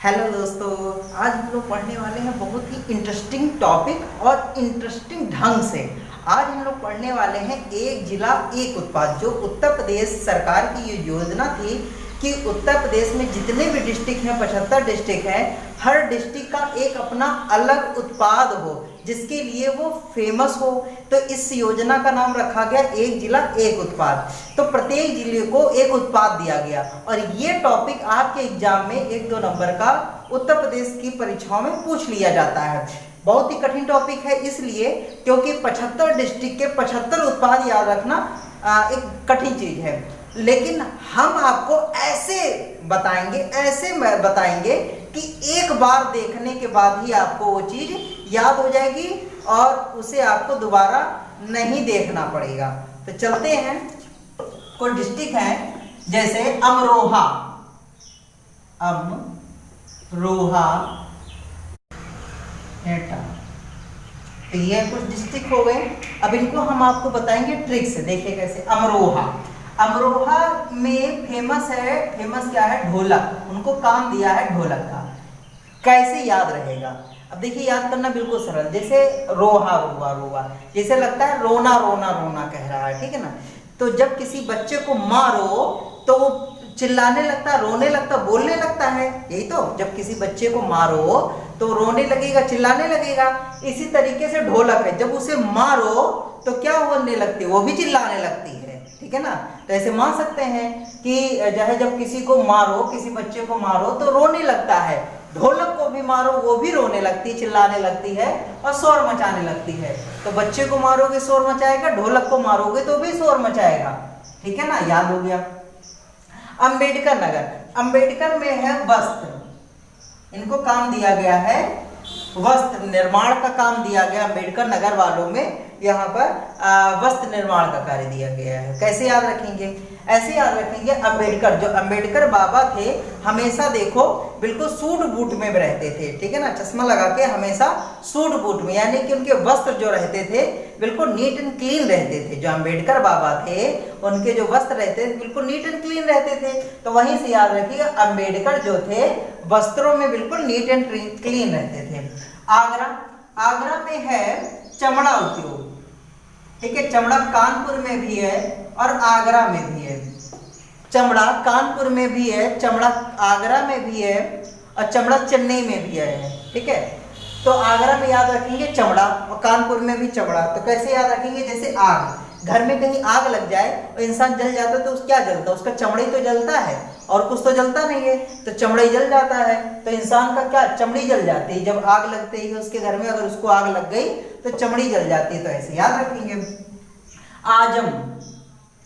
Hello दोस्तों, आज हम लोग पढ़ने वाले हैं बहुत ही इंटरेस्टिंग टॉपिक और इंटरेस्टिंग ढंग से। आज हम लोग पढ़ने वाले हैं एक जिला एक उत्पाद, जो उत्तर प्रदेश सरकार की ये योजना थी कि उत्तर प्रदेश में जितने भी डिस्ट्रिक्ट हैं, 75 डिस्ट्रिक्ट हैं, हर डिस्ट्रिक्ट का एक अपना अलग उत्पाद हो जिसके लिए वो फेमस हो। तो इस योजना का नाम रखा गया एक जिला एक उत्पाद। तो प्रत्येक जिले को एक उत्पाद दिया गया और ये टॉपिक आपके एग्जाम में 1-2 नंबर का उत्तर प्रदेश की परीक्षाओं में पूछ लिया जाता है। बहुत ही कठिन टॉपिक है इसलिए क्योंकि 75 डिस्ट्रिक्ट के 75 उत्पाद याद रखना एक कठिन चीज है, लेकिन हम आपको ऐसे बताएंगे कि एक बार देखने के बाद ही आपको वो चीज याद हो जाएगी और उसे आपको दोबारा नहीं देखना पड़ेगा। तो चलते हैं। कोई डिस्ट्रिक्ट है जैसे अमरोहा, एटा, तो ये कुछ डिस्ट्रिक्ट हो गए। अब इनको हम आपको बताएंगे ट्रिक से। देखिए कैसे। अमरोहा में फेमस क्या है? ढोलक। उनको काम दिया है ढोलक का। कैसे याद रहेगा? अब देखिए, याद करना बिल्कुल सरल। जैसे रोहा रोवा रोवा, जैसे लगता है रोना रोना रोना कह रहा है, ठीक है ना। तो जब किसी बच्चे को मारो तो वो चिल्लाने लगता, रोने लगता, बोलने लगता है। यही तो, जब किसी बच्चे को मारो तो रोने लगेगा, चिल्लाने लगेगा। इसी तरीके से ढोलक है, जब उसे मारो तो क्या होने लगती है? वो भी चिल्लाने लगती है, ठीक है ना। तो ऐसे मान सकते हैं कि जब किसी को मारो, किसी बच्चे को मारो तो रोने लगता है। ढोलक को भी मारो, वो भी रोने लगती है, चिल्लाने लगती है और शोर मचाने लगती है। तो बच्चे को मारोगे शोर मचाएगा, ढोलक को मारोगे तो भी शोर मचाएगा, ठीक है ना। याद हो गया। अंबेडकर नगर, अंबेडकर में है वस्त्र। इनको काम दिया गया है वस्त्र निर्माण का काम दिया गया। अंबेडकर नगर वालों में यहाँ पर वस्त्र निर्माण का कार्य दिया गया है। कैसे याद रखेंगे? ऐसे याद रखेंगे। अंबेडकर बाबा थे, हमेशा देखो बिल्कुल सूट बूट में रहते थे, ठीक है ना। चश्मा लगा के हमेशा सूट बूट में, यानी कि उनके वस्त्र जो रहते थे बिल्कुल नीट एंड क्लीन रहते थे। जो अंबेडकर बाबा थे उनके जो वस्त्र रहते थे बिल्कुल नीट एंड क्लीन रहते थे। तो वहीं से याद रखिएगा, अंबेडकर जो थे वस्त्रों में बिल्कुल नीट एंड क्लीन रहते थे। आगरा में है चमड़ा उद्योग, ठीक है। चमड़ा कानपुर में भी है और आगरा में भी है। चमड़ा कानपुर में भी है, चमड़ा आगरा में भी है और चमड़ा चेन्नई में भी है, ठीक है। तो आगरा में याद रखेंगे चमड़ा और कानपुर में भी चमड़ा। तो कैसे याद रखेंगे? जैसे आग, घर में कहीं आग लग जाए और इंसान जल जाता है तो क्या जलता है? उसका चमड़ा ही तो जलता है और कुछ तो जलता नहीं है, तो चमड़ा ही जल जाता है। तो इंसान का क्या? चमड़ी जल जाती है। जब आग लगते ही उसके घर में अगर उसको आग लग गई तो चमड़ी जल जाती है। तो ऐसे याद रखेंगे। आजम,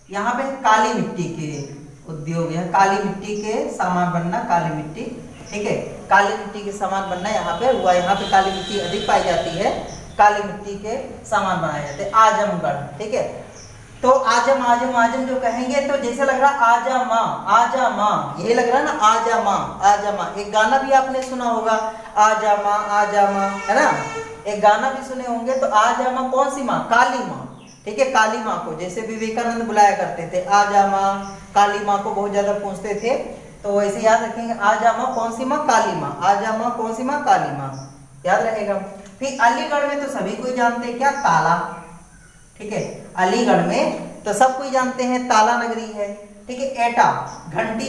यहाँ पे काली मिट्टी के उद्योग है। काली मिट्टी के सामान बनना, काली मिट्टी, ठीक है। काली मिट्टी के सामान बनना यहाँ पे हुआ। यहाँ पे काली मिट्टी अधिक पाई जाती है, काली मिट्टी के सामान बनाए जाते हैं। आजमगढ़, ठीक है। तो आजम आजम आजम जो कहेंगे तो जैसे लग रहा आजा माँ, यही लग रहा है ना, आजा माँ। एक गाना भी आपने सुना होगा, आजा माँ, है ना। एक गाना भी सुने होंगे। तो आजा माँ कौन सी माँ? काली माँ, ठीक है। काली माँ को जैसे विवेकानंद बुलाया करते थे, आजा माँ। काली माँ को बहुत ज्यादा पूछते थे, तो ऐसे याद रखेंगे। आजा माँ कौन सी माँ? काली माँ। आजा माँ कौन सी माँ? काली माँ, याद रहेगा। फिर अलीगढ़ में तो सभी कोई जानते हैं, क्या? ताला, ठीक है। अलीगढ़ में तो सब कोई जानते हैं, ताला नगरी है, ठीक है। एटा, घंटी,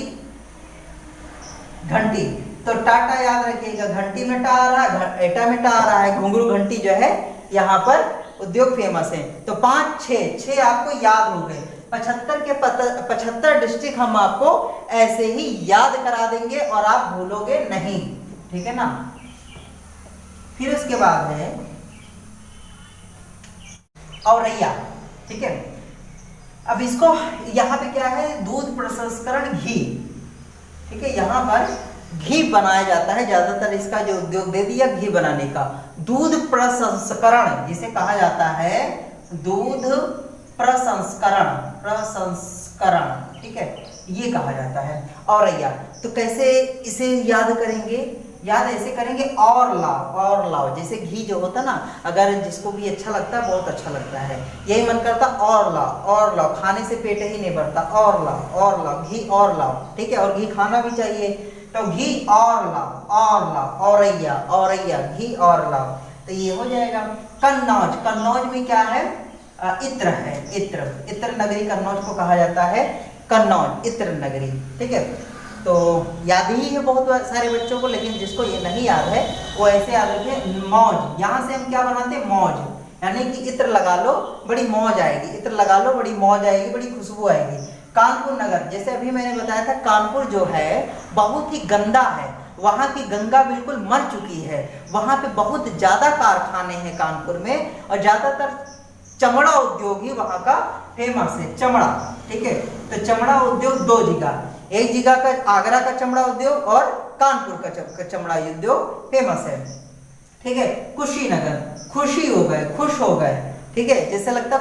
तो टाटा याद रखिएगा। घंटी में टा आ रहा है, एटा में टा आ रहा है। घुंघरू घंटी जो है यहाँ पर उद्योग फेमस है। तो 5 6 आपको याद हो गए। 75 डिस्ट्रिक्ट हम आपको ऐसे ही याद करा देंगे और आप भूलोगे नहीं, ठीक है ना। फिर उसके बाद है औरैया, ठीक है। अब इसको यहाँ पे क्या है? दूध प्रसंस्करण, घी, ठीक है। यहाँ पर घी बनाया जाता है ज्यादातर। इसका जो उद्योग दे दिया घी बनाने का। दूध प्रसंस्करण जिसे कहा जाता है, दूध प्रसंस्करण, ठीक है, ये कहा जाता है औरैया। तो कैसे इसे याद करेंगे? याद ऐसे करेंगे, और लाओ, जैसे घी जो होता ना, अगर जिसको भी अच्छा लगता है, बहुत अच्छा लगता है, यही मन करता और लाओ, खाने से पेट ही नहीं भरता, और लाओ घी, और लाओ, ठीक है। और घी खाना भी चाहिए। तो घी और लाओ, औरैया औरैया, घी और लाओ, तो ये हो जाएगा। कन्नौज, कन्नौज में क्या है? इत्र है, इत्र, इत्र नगरी कन्नौज को कहा जाता है, कन्नौज इत्र नगरी। ठीक है, तो याद ही है बहुत सारे बच्चों को, लेकिन जिसको ये नहीं याद है वो ऐसे याद रखें, मौज। यहाँ से हम क्या बनाते हैं? मौज, यानी कि इत्र लगा लो बड़ी मौज आएगी, इत्र लगा लो बड़ी मौज आएगी, बड़ी खुशबू आएगी। कानपुर नगर, जैसे अभी मैंने बताया था, कानपुर जो है बहुत ही गंदा है, वहाँ की गंगा बिल्कुल मर चुकी है, वहाँ पे बहुत ज़्यादा कारखाने हैं कानपुर में, और ज़्यादातर चमड़ा उद्योग ही वहाँ का फेमस है, चमड़ा। ठीक है, तो चमड़ा उद्योग दो जगह, एक जगह का आगरा का चमड़ा उद्योग और कानपुर का चमड़ा उद्योग फेमस है। ठीक है, कुशीनगर, खुशी हो गए, खुश हो गए। ठीक है, जैसे लगता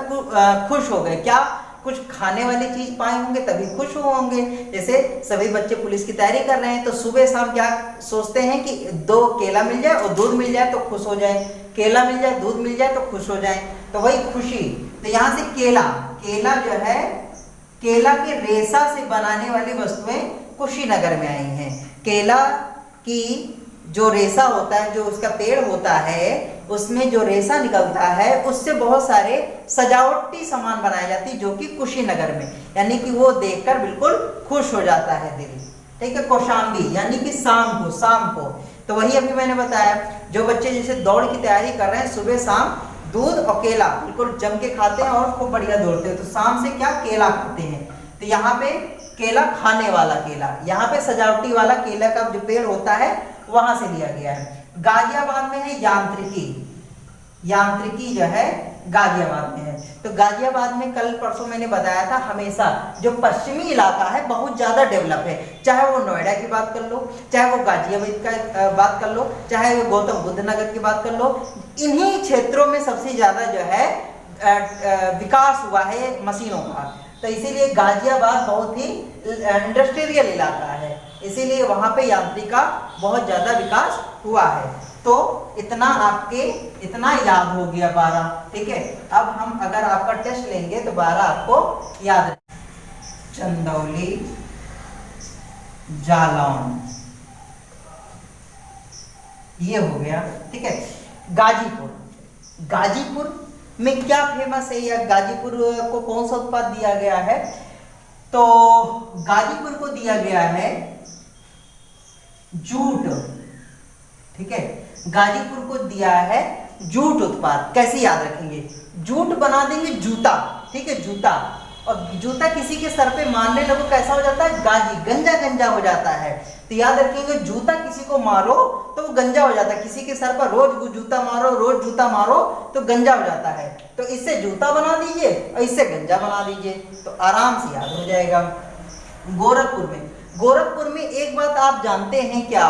खुश हो गए, क्या? कुछ खाने वाली चीज पाए होंगे तभी खुश होंगे। जैसे सभी बच्चे पुलिस की तैयारी कर रहे हैं तो सुबह शाम क्या सोचते हैं कि 2 केला मिल जाए और दूध मिल जाए तो खुश हो जाए, केला मिल जाए दूध मिल जाए तो खुश हो जाए, तो वही खुशी। तो यहाँ से केला, केला जो है केला के रेशा से बनाने वाली वस्तुएं कुशीनगर में आई हैं। केला की जो रेशा होता है, जो उसका पेड़ होता है, उसमें जो रेशा निकलता है उससे बहुत सारे सजावटी सामान बनाए जाती है, जो कि कुशीनगर में, यानी कि वो देखकर बिल्कुल खुश हो जाता है दिल। ठीक है, कौशाम्बी यानी कि शाम को, शाम को, तो वही अभी मैंने बताया, जो बच्चे जैसे दौड़ की तैयारी कर रहे हैं सुबह शाम दूध और केला बिल्कुल जम के खाते हैं और खूब बढ़िया दौड़ते हैं, तो शाम से क्या केला खाते हैं। तो यहाँ पे केला खाने वाला केला, यहाँ पे सजावटी वाला केला का जो पेड़ होता है वहां से लिया गया है। गाजियाबाद में है यांत्रिकी, यांत्रिकी जो है गाजियाबाद में है। तो गाजियाबाद में कल परसों मैंने बताया था, हमेशा जो पश्चिमी इलाका है बहुत ज्यादा डेवलप है, चाहे वो नोएडा की बात कर लो, चाहे वो गाजियाबाद का बात कर लो, चाहे वो गौतम बुद्ध नगर की बात कर लो, इन्हीं क्षेत्रों में सबसे ज्यादा जो है विकास हुआ है मशीनों का। तो इसीलिए गाजियाबाद बहुत ही इंडस्ट्रियल इलाका है, इसीलिए वहां पे यांत्रिक का बहुत ज्यादा विकास हुआ है। तो इतना याद हो गया 12। ठीक है, अब हम अगर आपका टेस्ट लेंगे तो 12 आपको याद है। चंदौली, जालौन, ये हो गया। ठीक है, गाजीपुर, गाजीपुर में क्या फेमस है या गाजीपुर को कौन सा उत्पाद दिया गया है? तो गाजीपुर को दिया गया है जूट। ठीक है, गाजीपुर को दिया है जूट उत्पाद। कैसे याद रखेंगे? जूट बना देंगे जूता। ठीक है, जूता, और जूता किसी के सर पे मारने लगो कैसा हो जाता है? गाजी, गंजा गंजा हो जाता है। तो याद रखिएगा, जूता किसी को मारो तो वो गंजा हो जाता है, किसी के सर पर रोज जूता मारो, रोज जूता मारो तो गंजा हो जाता है। तो इससे जूता बना दीजिए और इससे गंजा बना दीजिए, तो आराम से याद हो जाएगा। गोरखपुर में, गोरखपुर में एक बात आप जानते हैं क्या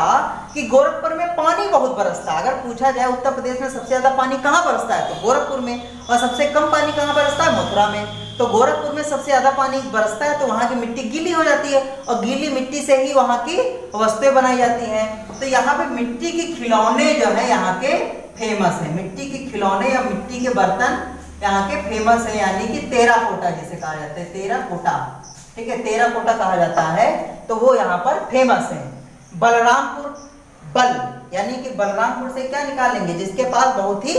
कि गोरखपुर में पानी बहुत बरसता है। अगर पूछा जाए उत्तर प्रदेश में सबसे ज्यादा पानी कहाँ बरसता है तो गोरखपुर में, और सबसे कम पानी कहाँ बरसता है? मथुरा में। तो गोरखपुर में सबसे ज्यादा पानी बरसता है तो वहां की मिट्टी गीली हो जाती है, और गीली मिट्टी से ही वहां की वस्तुएं बनाई जाती हैं। तो यहाँ पे मिट्टी के खिलौने जो है यहाँ के फेमस है, मिट्टी के खिलौने या मिट्टी के बर्तन यहाँ के फेमस है, यानी कि टेराकोटा जिसे कहा जाता है, टेराकोटा। ठीक है, टेराकोटा कहा जाता है, तो वो यहाँ पर फेमस है। बलरामपुर, बल यानी कि बलरामपुर से क्या निकालेंगे? जिसके पास बहुत ही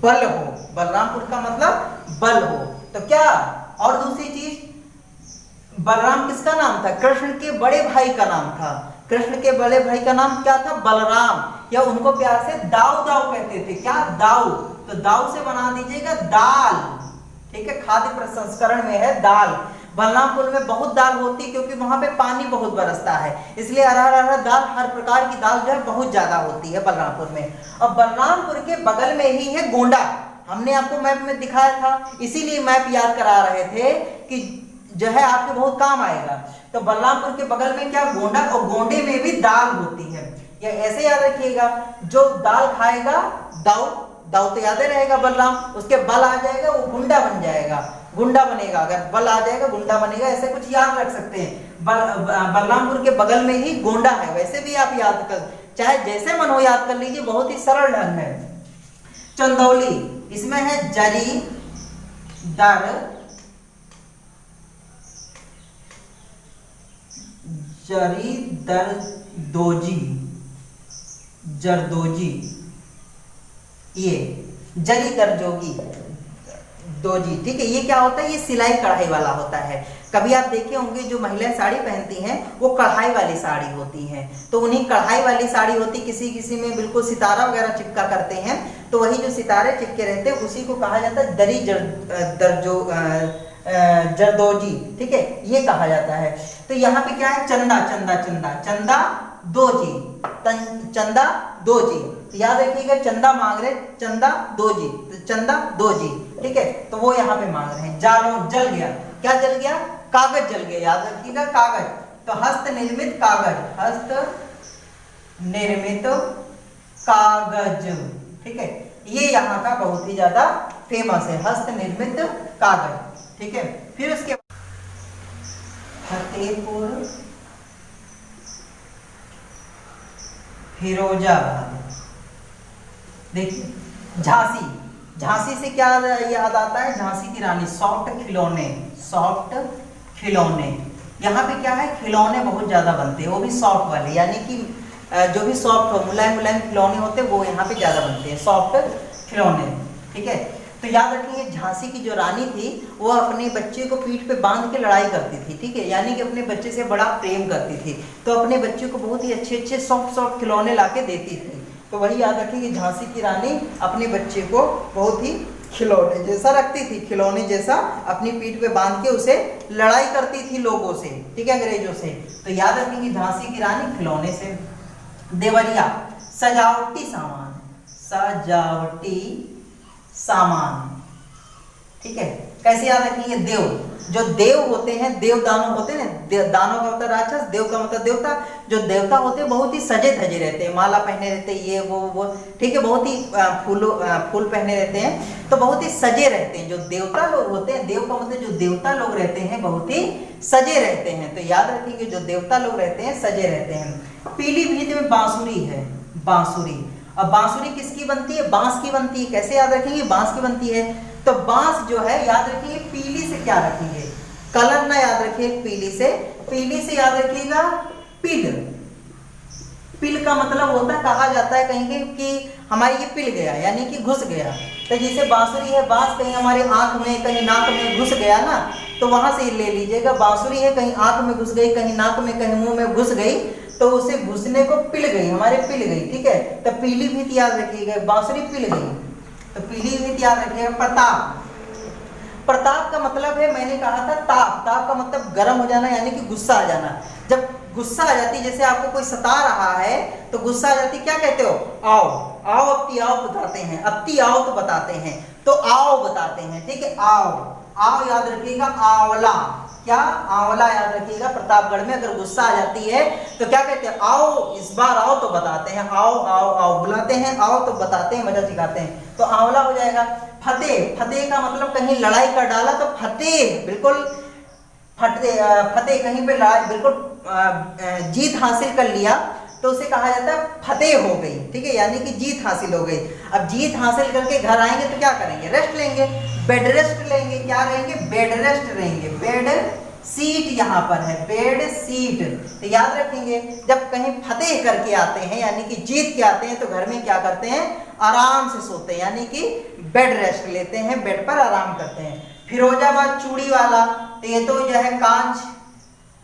बल हो, बलरामपुर का मतलब बल हो। तो क्या, और दूसरी चीज, बलराम किसका नाम था? कृष्ण के बड़े भाई का नाम था। कृष्ण के बड़े भाई का नाम क्या था? बलराम, या उनको प्यार से दाऊ दाऊ कहते थे। क्या? दाऊ। तो दाऊ से बना दीजिएगा दाल। ठीक है, खाद्य प्रसंस्करण में है दाल। बलरामपुर में बहुत दाल होती है क्योंकि वहां पे पानी बहुत बरसता है, इसलिए अरहर दाल, हर प्रकार की दाल जो है बहुत ज्यादा होती है बलरामपुर में। और बलरामपुर के बगल में ही है गोंडा, हमने आपको मैप में दिखाया था, इसीलिए मैप याद करा रहे थे कि जो है आपके बहुत काम आएगा। तो बलरामपुर के बगल में क्या? गोंडा, और गोंडे में भी दाल होती है। या ऐसे याद रखिएगा, जो दाल खाएगा दाऊ, दाऊ तो याद रहेगा बलराम, उसके बल आ जाएगा वो गुंडा बन जाएगा, गुंडा बनेगा, अगर बल आ जाएगा गुंडा बनेगा, ऐसे कुछ याद रख सकते हैं। बलरामपुर के बगल में ही गोंडा है, वैसे भी आप याद कर, चाहे जैसे मन हो याद कर लीजिए, बहुत ही सरल ढंग है। चंदौली, इसमें है जरी, दर, जरी, दर, दोजी, जरदोजी, ये जरी दरजोगी, दोजी, ठीक है। ये क्या होता है, ये सिलाई कढ़ाई वाला होता है। कभी आप देखे होंगे जो महिलाएं साड़ी पहनती हैं वो कढ़ाई वाली साड़ी होती हैं, तो उन्हीं कढ़ाई वाली साड़ी होती, किसी किसी में बिल्कुल सितारा वगैरह चिपका करते हैं, तो वही जो सितारे चिपके रहते हैं उसी को कहा जाता है दरी जरदोजी, ठीक है, ये कहा जाता है। तो यहाँ पे क्या है, चंदा चंदा चंदा, चंदा दोजी, चंदा दोजी, तो याद रखिएगा चंदा मांग रहे, चंदा दोजी, तो चंदा दोजी, ठीक है। तो वो यहाँ पे मांग रहे हैं। जालो, जल गया, क्या जल गया, कागज जल गया, याद रखिएगा कागज। तो हस्त निर्मित कागज, हस्त निर्मित कागज, ठीक है, ये यहाँ का बहुत ही ज्यादा फेमस है, हस्त निर्मित कागज, ठीक है। फिर उसके बाद फतेहपुर फिरोजाबाद, देखिए झांसी, झांसी से क्या याद आता है, झांसी की रानी, सॉफ्ट खिलौने, सॉफ्ट खिलौने। यहाँ पे क्या है, खिलौने बहुत ज्यादा बनते हैं, वो भी सॉफ्ट वाले, यानी कि जो भी सॉफ्ट हो, मुलायम मुलायम खिलौने होते हैं वो यहाँ पे ज्यादा बनते हैं, सॉफ्ट खिलौने, ठीक है। तो याद रखिए झांसी की जो रानी थी वो अपने बच्चे को पीठ पे बांध के लड़ाई करती थी, ठीक है, यानी कि अपने बच्चे से बड़ा प्रेम करती थी, तो अपने बच्चे को बहुत ही अच्छे अच्छे सॉफ्ट सॉफ्ट खिलौने लाके देती थी। तो वही याद रखिए कि झांसी की रानी अपने बच्चे को बहुत ही खिलौने जैसा रखती थी, खिलौने जैसा अपनी पीठ पे बांध के उसे लड़ाई करती थी लोगों से, ठीक है, अंग्रेजों से। तो याद रखेंगे झांसी की रानी खिलौने से। देवरिया, सजावटी सामान, सजावटी सामान, ठीक है। कैसे याद रखेंगे, देव, जो देव होते हैं, देव दानव होते हैं ना, दानव का मतलब राक्षस, देव का मतलब देवता। जो देवता होते हैं बहुत ही सजे धजे रहते हैं, माला पहने रहते हैं, ये वो, ठीक है, बहुत ही फूल पहने रहते हैं, तो बहुत ही सजे रहते हैं। जो देवता लोग होते हैं, देव का मतलब जो देवता लोग रहते हैं बहुत ही सजे रहते हैं। तो याद रखिए जो देवता लोग रहते हैं सजे रहते हैं। पीलीभीत में बांसुरी है, बांसुरी। अब बांसुरी किसकी बनती है, बांस की बनती है। कैसे याद रखेंगे, बांस की बनती है। तो बांस जो है याद रखिए पीली से क्या रखेंगे, कलर ना याद रखिए, पीली से याद रखिएगा पिल। पिल का मतलब होता है, कहा जाता है कहीं कि हमारे ये पिल गया, यानी कि घुस गया। तो जैसे बांसुरी है, बांस कहीं हमारे आंख में कहीं नाक में घुस गया ना, तो वहां से ले लीजिएगा। बांसुरी है कहीं आंख में घुस गई, कहीं नाक में, कहीं मुंह में घुस गई, तो उसे घुसने को पिल गई, हमारे पिल गई, ठीक है। तो पीलीभीत याद रखिएगा, बांसुरी पिल गई, तो पीलीभीत याद रखिएगा। प्रताप, प्रताप का मतलब है, मैंने कहा था ताप, ताप का मतलब गर्म हो जाना, यानी कि गुस्सा आ जाना। जब गुस्सा आ जाती, जैसे आपको कोई सता रहा है तो गुस्सा आ जाती, क्या कहते हो, आओ, आओ अपती आओ बताते हैं, अपती आओ तो बताते हैं, तो आओ बताते हैं, ठीक है। आओ, आओ याद रखिएगा। आंवला, क्या, आंवला याद रखिएगा। प्रतापगढ़ में अगर गुस्सा आ जाती है तो क्या कहते हैं, आओ, इस बार आओ तो बताते हैं, आओ आओ आओ बुलाते हैं, आओ तो बताते हैं, मजा सिखाते हैं, तो आंवला हो जाएगा। फतेह, फतेह का मतलब कहीं लड़ाई कर डाला, तो फतेह, बिल्कुल फतेह कहीं पे लड़ाई, बिल्कुल जीत हासिल कर लिया, तो उसे कहा जाता है फतेह हो गई, ठीक है, यानी कि जीत हासिल हो गई। अब जीत हासिल करके घर आएंगे तो क्या करेंगे, रेस्ट लेंगे, बेड रेस्ट लेंगे, क्या रहेंगे, बेड रेस्ट रहेंगे। बेड सीट यहाँ पर है, बेड सीट। तो याद रखेंगे जब कहीं फतेह करके आते हैं, यानी कि जीत के आते हैं, तो घर में क्या करते हैं, आराम से सोते हैं, यानी कि बेड रेस्ट लेते हैं, बेड पर आराम करते हैं। फिरोजाबाद चूड़ी वाला, तो ये तो जो है कांच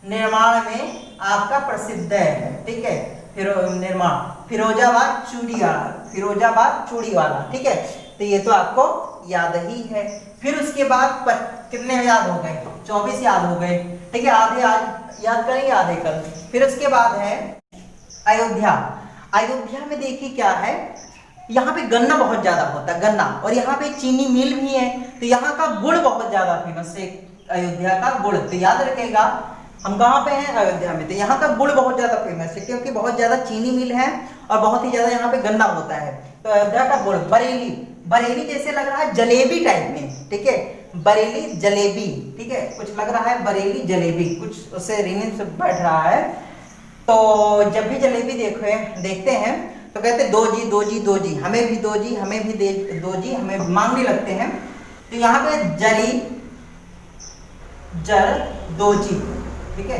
निर्माण में आपका प्रसिद्ध है, ठीक है, निर्माण। फिरोजाबाद चूड़ी वाला, फिरोजाबाद चूड़ी वाला, ठीक है, तो ये तो आपको याद ही है। फिर उसके बाद कितने याद हो गए, 24 याद हो गए, ठीक है, आधे आज याद करेंगे, आधे कल। फिर उसके बाद है अयोध्या। अयोध्या में देखिए क्या है, यहाँ पे गन्ना बहुत ज्यादा होता है, गन्ना, और यहाँ पे चीनी मिल भी है, तो यहाँ का गुड़ बहुत ज्यादा फेमस है, अयोध्या का गुड़। तो याद रखेगा हम कहाँ पे हैं, अयोध्या में, तो यहाँ का गुड़ बहुत ज्यादा फेमस है, क्योंकि बहुत ज्यादा चीनी मिल है और बहुत ही ज्यादा यहाँ पे गन्ना होता है। तो अयोध्या का गुड़। बरेली, बरेली जैसे लग रहा है जलेबी टाइप में, ठीक है, बरेली जलेबी, ठीक है, कुछ लग रहा है बरेली जलेबी, कुछ उससे रीनिंग से बैठ रहा है। तो जब भी जलेबी देखते हैं तो कहते दो जी दो जी दो जी, हमें भी दो जी, हमें भी दो जी, हमें मांगने लगते हैं। तो यहाँ पे जली जर दो जी, ठीक है,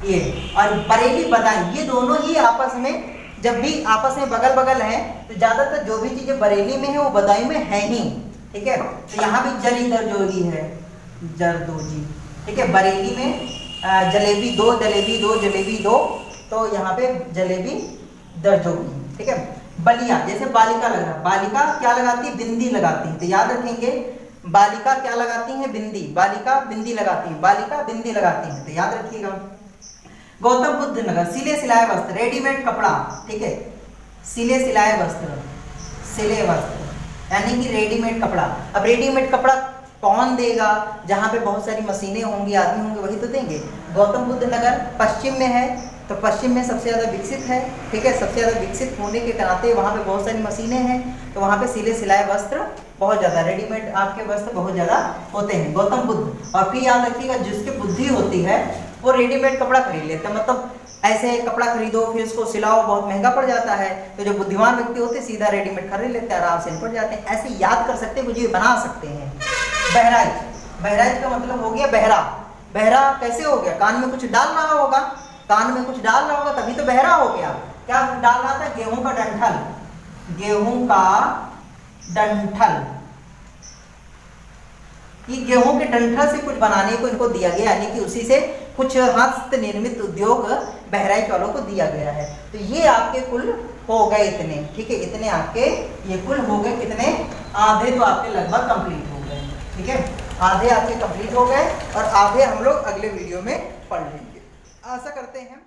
ये, और बरेली बदायूं, ये दोनों ही आपस में, जब भी आपस में बगल बगल हैं तो ज्यादातर जो भी चीजें बरेली में है वो बदायूं में है ही, ठीक है। तो यहाँ भी जरी दरदोजी है, जरदोजी, ठीक है। बरेली में जलेबी दो, जलेबी दो, जलेबी दो, तो यहाँ पे जलेबी दरदोजी, ठीक है। बलिया, जैसे बालिका लग रहा है, बालिका क्या लगाती है, बिंदी लगाती है, तो याद रखेंगे बालिका क्या लगाती है, बिंदी, बालिका बिंदी लगाती है, बालिका बिंदी लगाती है, तो याद रखिएगा। गौतम बुद्ध नगर, सिले सिलाए वस्त्र, रेडीमेड कपड़ा, ठीक है, सिले सिलाए वस्त्र, सिले वस्त्र यानी कि रेडीमेड कपड़ा। अब रेडीमेड कपड़ा कौन देगा, जहाँ पे बहुत सारी मशीनें होंगी, आदमी होंगे, वही तो देंगे। गौतम बुद्ध नगर पश्चिम में है, तो पश्चिम में सबसे ज़्यादा विकसित है, ठीक है, सबसे ज़्यादा विकसित होने के नाते वहाँ पे बहुत सारी मशीनें हैं, तो वहाँ पे सिले सिलाए वस्त्र बहुत ज़्यादा, रेडीमेड आपके वस्त्र बहुत ज़्यादा होते हैं, गौतम बुद्ध। और फिर याद रखिएगा, जिसकी बुद्धि होती है वो रेडीमेड कपड़ा खरीद लेते हैं, मतलब ऐसे कपड़ा खरीदो फिर उसको सिलाओ, बहुत महंगा पड़ जाता है, तो जो बुद्धिमान व्यक्ति होते हैं सीधा रेडीमेड खरीद लेते हैं, आराम से निपट जाते हैं। ऐसे याद कर सकते हैं, मुझे बना सकते हैं। बहराइच, बहराइच का मतलब हो गया बहरा, बहरा कैसे हो गया, कान में कुछ डाल रहा होगा, कान में कुछ डाल रहा होगा तभी तो बहरा हो गया। क्या डाल रहा था, गेहूं का डंठल, गेहूं का डंठल, कि गेहूं के डंठल से कुछ बनाने को इनको दिया गया, यानी कि उसी से कुछ हस्त निर्मित उद्योग बहराइच वालों को दिया गया है। तो ये आपके कुल हो गए इतने, ठीक है, इतने आपके ये कुल हो गए कितने, आधे तो आपके लगभग कंप्लीट हो गए, ठीक है, आधे आपके कंप्लीट हो गए, और आधे हम लोग अगले वीडियो में पढ़ लेंगे। आशा करते हैं